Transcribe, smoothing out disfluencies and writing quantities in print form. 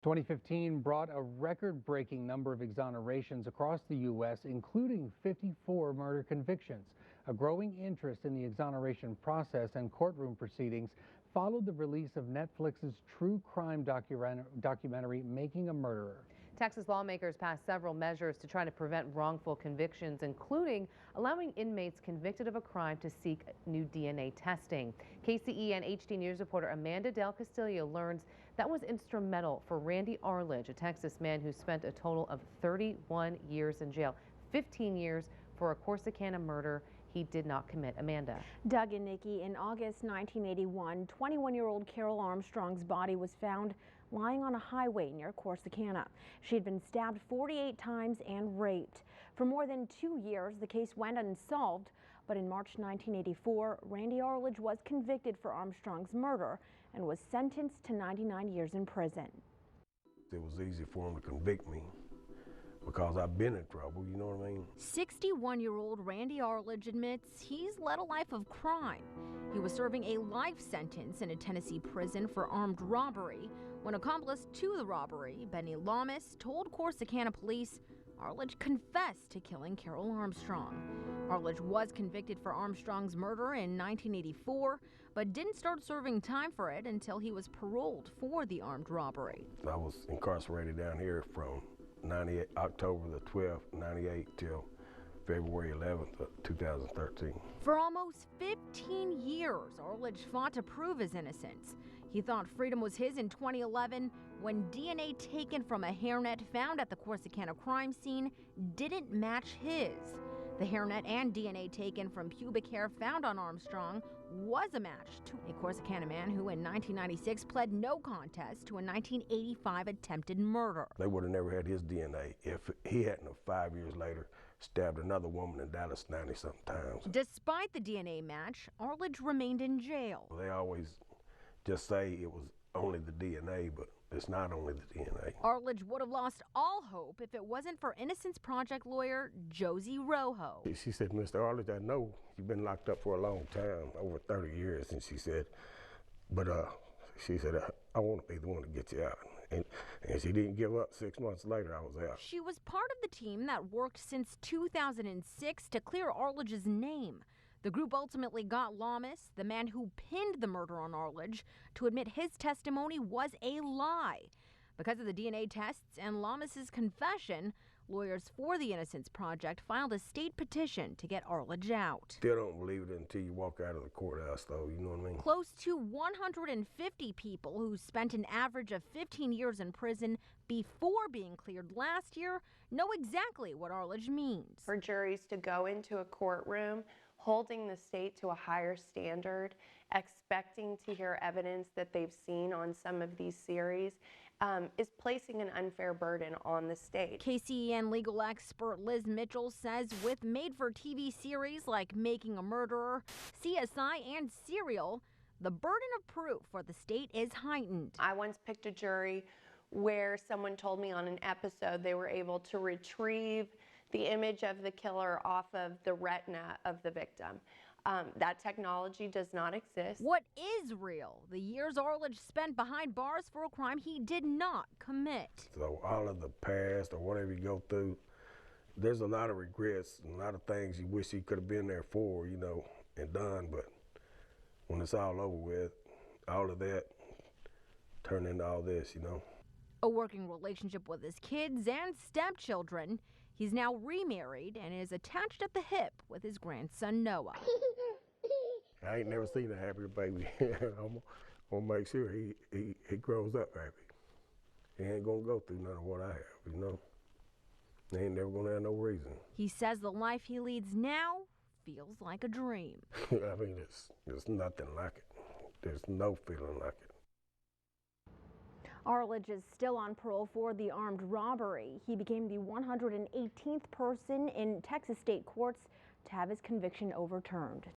2015 brought a record-breaking number of exonerations across the U.S., including 54 murder convictions. A growing interest in the exoneration process and courtroom proceedings followed the release of Netflix's true crime documentary, Making a Murderer. Texas lawmakers passed several measures to try to prevent wrongful convictions, including allowing inmates convicted of a crime to seek new DNA testing. KCE and HD News reporter Amanda Del Castillo learns that was instrumental for Randy Arledge, a Texas man who spent a total of 31 years in jail, 15 years for a Corsicana murder he did not commit. Amanda. Doug and Nikki, in August 1981, 21-year-old Carol Armstrong's body was found lying on a highway near Corsicana. She had been stabbed 48 times and raped. For more than 2 years, the case went unsolved, but in March 1984, Randy Arledge was convicted for Armstrong's murder and was sentenced to 99 years in prison. It was easy for him to convict me because I've been in trouble, you know what I mean? 61-year-old Randy Arledge admits he's led a life of crime. He was serving a life sentence in a Tennessee prison for armed robbery. When accomplice to the robbery, Benny Lamas, told Corsicana police Arledge confessed to killing Carol Armstrong. Arledge was convicted for Armstrong's murder in 1984, but didn't start serving time for it until he was paroled for the armed robbery. I was incarcerated down here from October the 12th, 98 till February 11th, 2013. For almost 15 years, Arledge fought to prove his innocence. He thought freedom was his in 2011 when DNA taken from a hairnet found at the Corsicana crime scene didn't match his. The hairnet and DNA taken from pubic hair found on Armstrong was a match to a Corsicana man who in 1996 pled no contest to a 1985 attempted murder. They would have never had his DNA if he hadn't 5 years later stabbed another woman in Dallas 90-something times. Despite the DNA match, Arledge remained in jail. They always just say it was only the DNA, but it's not only the DNA. Arledge would have lost all hope if it wasn't for Innocence Project lawyer Josie Rojo. She said, Mr. Arledge, I know you've been locked up for a long time, over 30 years, and she said, but I want to be the one to get you out. And she didn't give up. 6 months later, I was out. She was part of the team that worked since 2006 to clear Arledge's name. The group ultimately got Lamas, the man who pinned the murder on Arledge, to admit his testimony was a lie. Because of the DNA tests and Lamas's confession, lawyers for the Innocence Project filed a state petition to get Arledge out. Still don't believe it until you walk out of the courthouse, though, you know what I mean? Close to 150 people who spent an average of 15 years in prison before being cleared last year know exactly what Arledge means. For juries to go into a courtroom holding the state to a higher standard, expecting to hear evidence that they've seen on some of these series, is placing an unfair burden on the state. KCEN legal expert Liz Mitchell says with made-for-TV series like Making a Murderer, CSI, and Serial, the burden of proof for the state is heightened. I once picked a jury where someone told me on an episode they were able to retrieve the image of the killer off of the retina of the victim. That technology does not exist. What is real? The years Arledge spent behind bars for a crime he did not commit. So all of the past or whatever you go through, there's a lot of regrets and a lot of things you wish you could have been there for, you know, and done. But when it's all over with, all of that turned into all this, you know. A working relationship with his kids and stepchildren. He's now remarried and is attached at the hip with his grandson, Noah. I ain't never seen a happier baby. I'm gonna make sure he grows up happy. He ain't gonna go through none of what I have, you know. He ain't never gonna have no reason. He says the life he leads now feels like a dream. I mean, it's nothing like it. There's no feeling like it. Arledge is still on parole for the armed robbery. He became the 118th person in Texas state courts to have his conviction overturned.